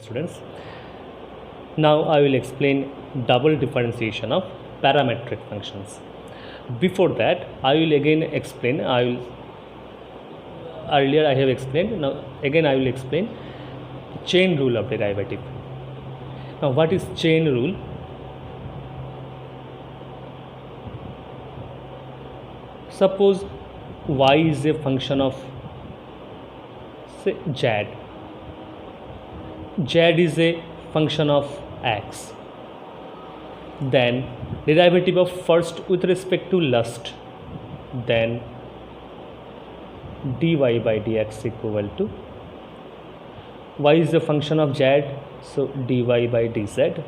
Students, now I will explain double differentiation of parametric functions. Before that, I will again explain. Earlier I have explained. Now again I will explain chain rule of derivative. Now what is chain rule? Suppose y is a function of, say, z. Z is a function of x. Then derivative of first with respect to last, then dy by dx equal to y is a function of z, so dy by dz,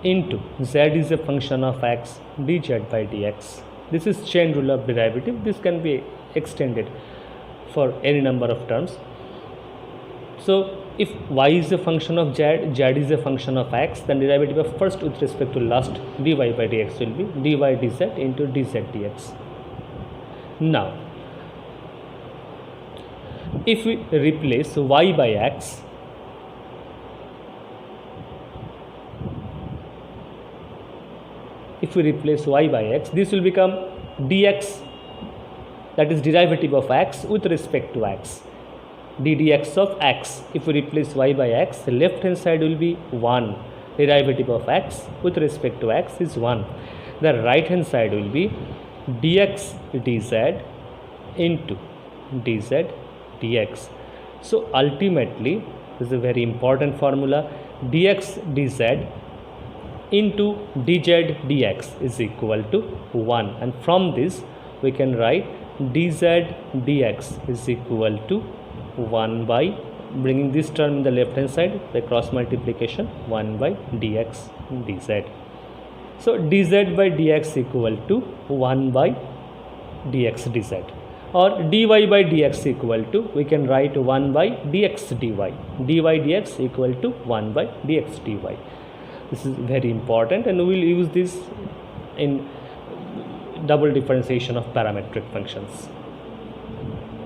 into z is a function of x, dz by dx. This is chain rule of derivative. This can be extended for any number of terms. So if y is a function of z, z is a function of x, then derivative of first with respect to last, dy by dx will be dy dz into dz dx. Now if we replace y by x, this will become dx, that is derivative of x with respect to x, ddx of x. If we replace y by x, the left hand side will be 1, derivative of x with respect to x is 1. The right hand side will be dx dz into dz dx. So ultimately, this is a very important formula, dx dz into dz dx is equal to 1, and from this we can write dz dx is equal to 1 by bringing this term in the left hand side by cross multiplication, 1 by dx dz. So dz by dx equal to 1 by dx dz, or dy by dx equal to, we can write 1 by dx dy, dy dx equal to 1 by dx dy. This is very important, and we will use this in double differentiation of parametric functions.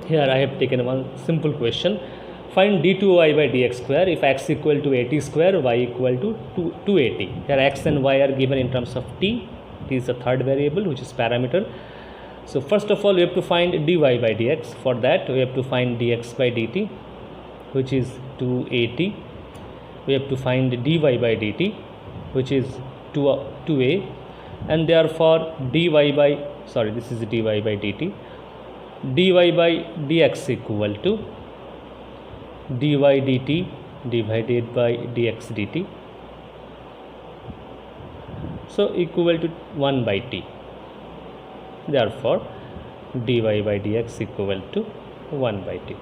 Here I have taken one simple question. Find d2y by dx square if x equal to 80 square, y equal to 280. Here x and y are given in terms of t. T is the third variable, which is parameter. So first of all, we have to find dy by dx. For that, we have to find dx by dt, which is 280. We have to find dy by dt, which is 2a, and therefore this is dy by dt, dy by dx equal to dy dt divided by dx dt, so equal to 1 by t. Therefore dy by dx equal to 1 by t.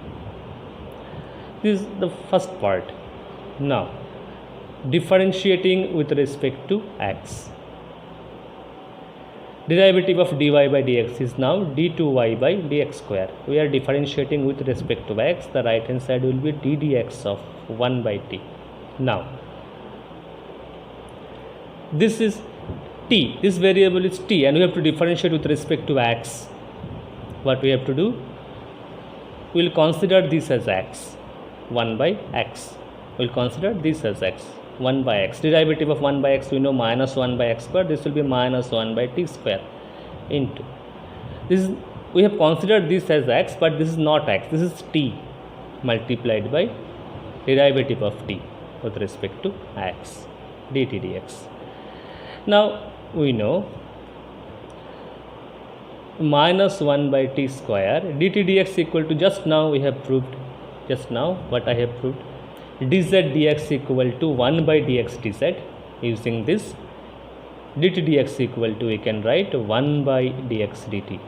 This is the first part. Now differentiating with respect to x, derivative of dy by dx is now d2y by dx square. We are differentiating with respect to x. The right hand side will be ddx of 1 by t. Now this is t, this variable is t, and we have to differentiate with respect to x. What we have to do, we will consider this as x, 1 by x. We will consider this as x, 1 by x. Derivative of 1 by x, we know minus 1 by x square. This will be minus 1 by t square into this. We have considered this as x, but this is not x. This is t multiplied by derivative of t with respect to x, dt dx. Now we know minus 1 by t square dt dx equal to, just now we have proved, just now what I have proved, dz dx equal to 1 by dx dz. Using this, dt dx equal to, we can write 1 by dx dt.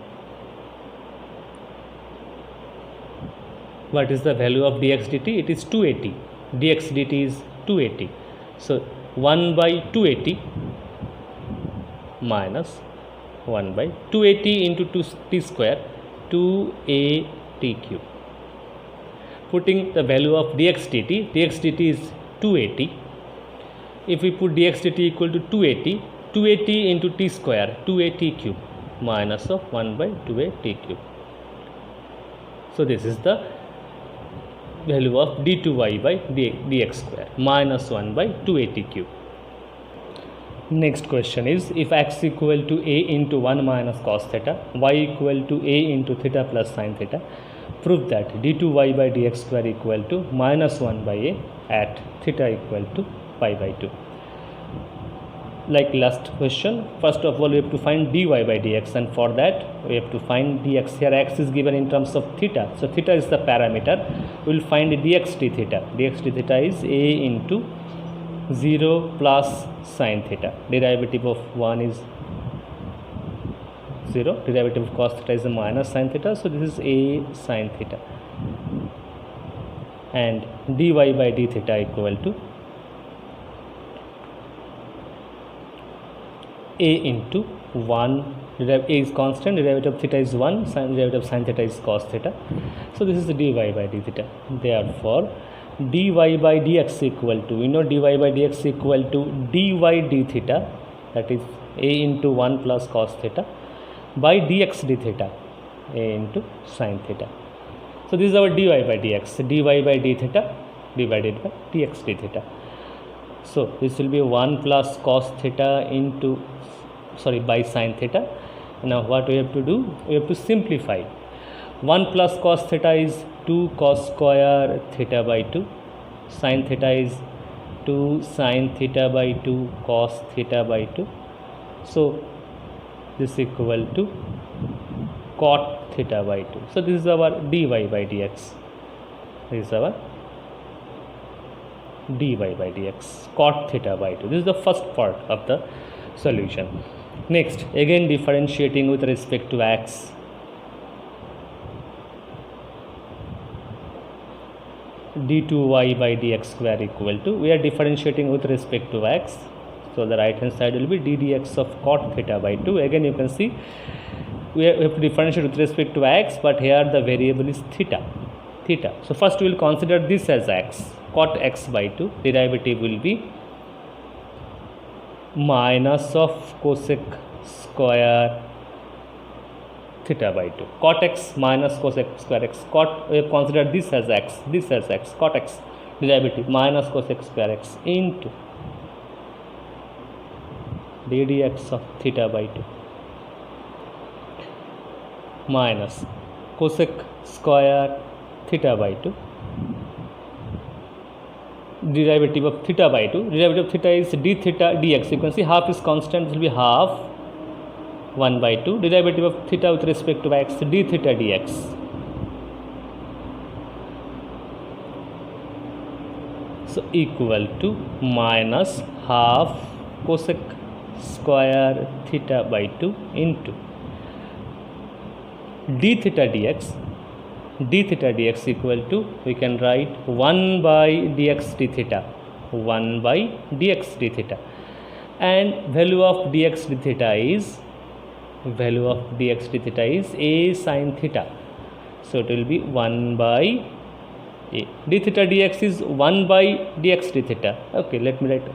What is the value of dx dt? It is 280. Dx dt is 280. So 1 by 280 minus 1 by 280 into 2t square, 2a t cube. Putting the value of dx dt is 280. If we put dx dt equal to 280 into t square, 2a t cube, minus of 1 by 2a t cube. So this is the value of d2y by dx square minus 1 by 2at cube. Next question is, if x equal to a into 1 minus cos theta, y equal to a into theta plus sin theta, prove that d2y by dx square equal to minus 1 by a at theta equal to pi by 2. Like last question, first of all we have to find dy by dx, and for that we have to find dx. Here x is given in terms of theta, so theta is the parameter. We will find dx d theta. Dx d theta is a into 0 plus sin theta. Derivative of 1 is 0. Derivative of cos theta is minus sin theta. So this is a sin theta. And dy by d theta equal to a into 1. A is constant. Derivative of theta is 1. Derivative of sin theta is cos theta. So this is the dy by d theta. Therefore, dy by dx equal to, we know dy by dx equal to dy d theta, that is a into 1 plus cos theta, by dx d theta, a into sin theta. So this is our dy by dx, dy by d theta divided by dx d theta. So this will be 1 plus cos theta into, by sin theta. Now what we have to do? We have to simplify. 1 plus cos theta is 2 cos square theta by 2. Sin theta is 2 sin theta by 2 cos theta by 2. So this equal to cot theta by 2. So this is our dy by dx. This is our dy by dx, cot theta by 2. This is the first part of the solution. Next, again differentiating with respect to x. d2y by dx square equal to, we are differentiating with respect to x, so the right hand side will be ddx of cot theta by 2. Again you can see we have to differentiate with respect to x, but here the variable is theta. So first we will consider this as x, cot x by 2. Derivative will be minus of cosec square theta by 2. Cot x minus cosec square x. Cot, we have considered this as x, cot x. Derivative minus cosec square x into ddx of theta by 2 minus cosec square theta by 2. Derivative of theta by 2. Derivative of theta is d theta dx. You can see half is constant, it will be half 1 by 2. Derivative of theta with respect to x, d theta dx. So equal to minus half cosec square theta by 2 into d theta dx. D theta dx equal to, we can write 1 by dx d theta, 1 by dx d theta, and value of dx d theta is, a sin theta. So it will be 1 by a. D theta dx is 1 by dx d theta. Okay, let me write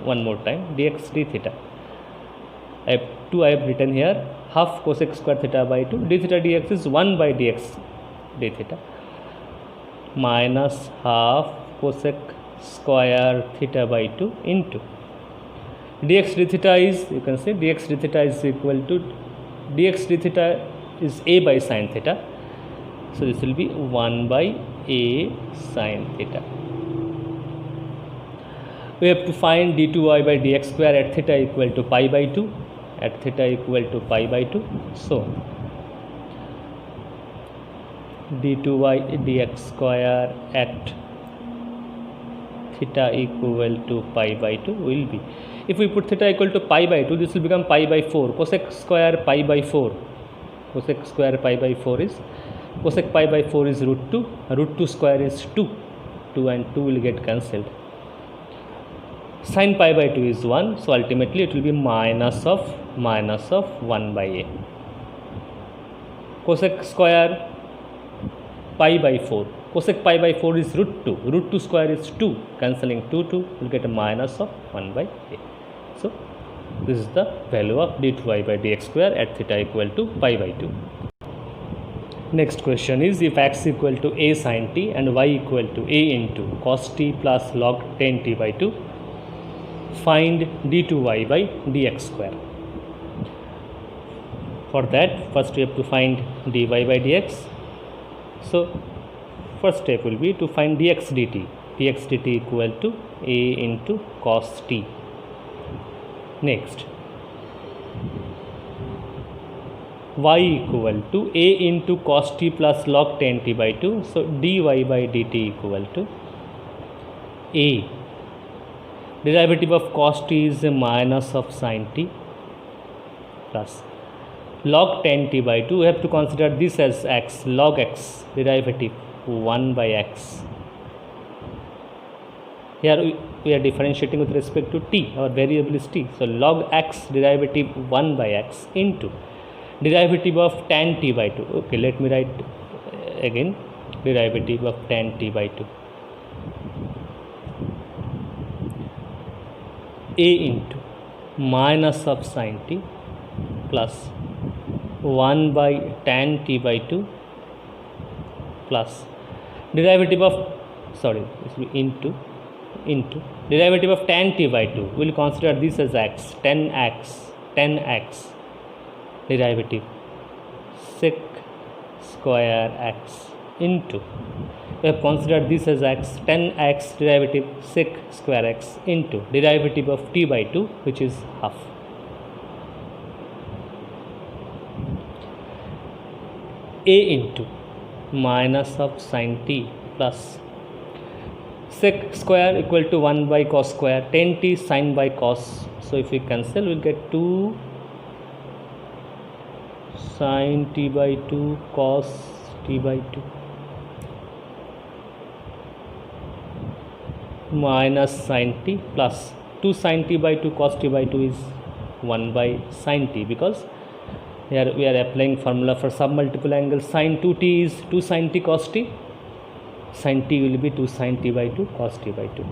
one more time, dx d theta. I have written here, half cosec square theta by 2. D theta dx is 1 by dx d theta minus half cosec square theta by 2 into dx d theta is, you can say dx d theta is equal to, dx d theta is a by sin theta. So this will be 1 by a sin theta. We have to find d2y by dx square at theta equal to pi by 2. At theta equal to pi by 2. So d2y dx square at theta equal to pi by 2 will be, if we put theta equal to pi by 2, this will become pi by 4. Cosec square pi by 4. Cosec square pi by 4 is, cosec pi by 4 is root 2. Root 2 square is 2. 2 and 2 will get cancelled. Sin pi by 2 is 1. So ultimately it will be minus of 1 by a. Cosec square pi by 4. Cosec pi by 4 is root 2. Root 2 square is 2. Cancelling 2, will get a minus of 1 by a. So this is the value of d2y by dx square at theta equal to pi by 2. Next question is, if x equal to a sin t and y equal to a into cos t plus log 10 t by 2, find d2y by dx square. For that, first we have to find dy by dx. So first step will be to find dx dt. Dx dt equal to a into cos t. Next, y equal to a into cos t plus log 10 t by 2. So dy by dt equal to a. Derivative of cos t is a minus of sin t plus log 10 t by 2. We have to consider this as x. Log x derivative 1 by x. Here we are differentiating with respect to t. Our variable is t. So log x derivative 1 by x into derivative of tan t by 2. Okay, let me write again derivative of tan t by 2. A into minus of sin t plus 1 by tan t by 2 plus derivative of, sorry, this will be into derivative of tan t by 2. We will consider this as x. 10x derivative sec square x into, we have considered this as x. 10x derivative sec square x into derivative of t by 2, which is half. A into minus of sin t plus sec square equal to 1 by cos square, 10t sin by cos. So if we cancel, we will get 2 sin t by 2 cos t by 2 minus sin t plus 2 sin t by 2 cos t by 2 is 1 by sin t, because here we are applying formula for submultiple angle. Sin 2t is 2 sin t cos t. Sin t will be 2 sin t by 2 cos t by 2.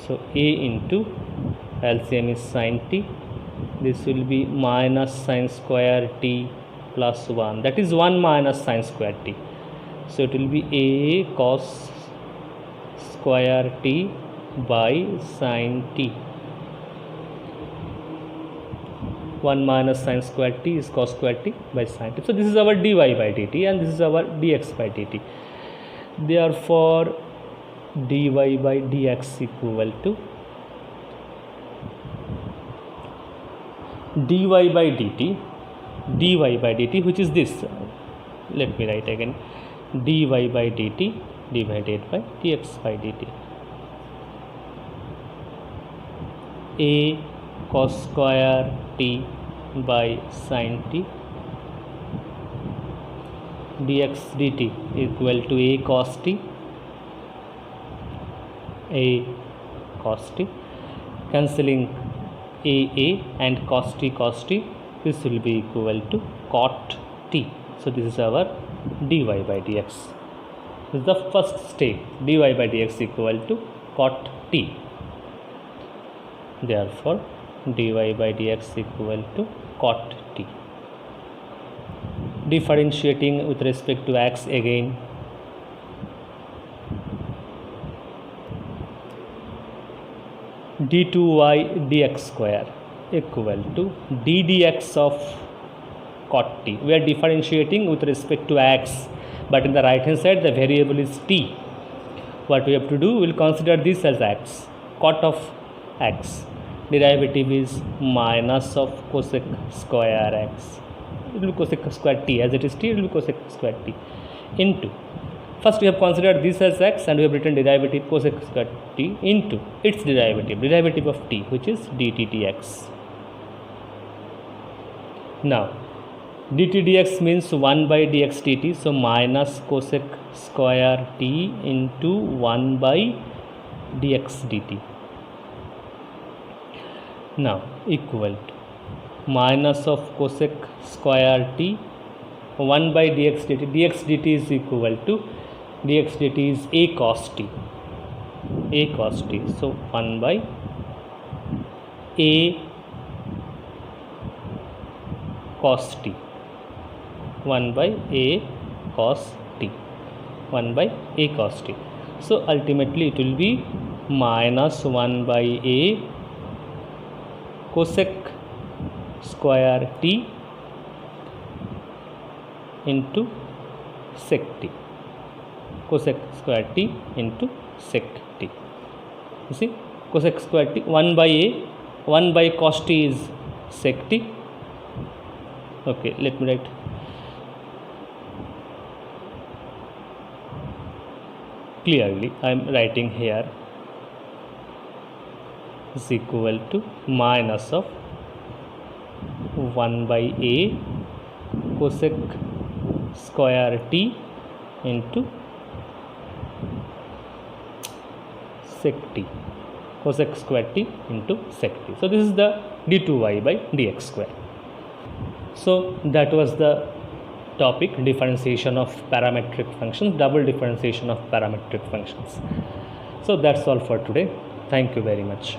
So a into LCM is sin t. This will be minus sin square t plus 1. That is 1 minus sin square t. So it will be a cos square t by sin t. 1 minus sin square t is cos square t by sin t. So this is our dy by dt and this is our dx by dt. Therefore dy by dx equal to dy by dt, which is this. Let me write again, dy by dt divided by dx by dt. A cos square t by sin t dx dt equal to a cos t, cancelling a and cos t, this will be equal to cot t. So this is our dy by dx. This is the first step, dy by dx equal to cot t. Therefore dy by dx equal to cot t. Differentiating with respect to x again, d2y dx square equal to d dx of cot t. We are differentiating with respect to x, but in the right hand side the variable is t. What we have to do, we will consider this as x. Cot of x derivative is minus of cosec square x. It will be cosec square t, as it is t, it will be cosec square t into, first we have considered this as x and we have written derivative cosec square t into its derivative of t, which is dt dx. Now dt dx means 1 by dx dt, so minus cosec square t into 1 by dx dt. Now equal to minus of cosec square t 1 by dx dt is equal to dx dt is a cos t, so 1 by a cos t, 1 by a cos t, 1 by a cos t. So ultimately it will be minus 1 by a cosec square t into sec t, cosec square t into sec t. You see, cosec square t, 1 by a, 1 by cos t is sec t. Okay, let me write. Clearly I am writing here is equal to minus of 1 by a cosec square t into sec t, cosec square t into sec t. So this is the d2y by dx square. So that was the topic, differentiation of parametric functions, double differentiation of parametric functions. So that's all for today. Thank you very much.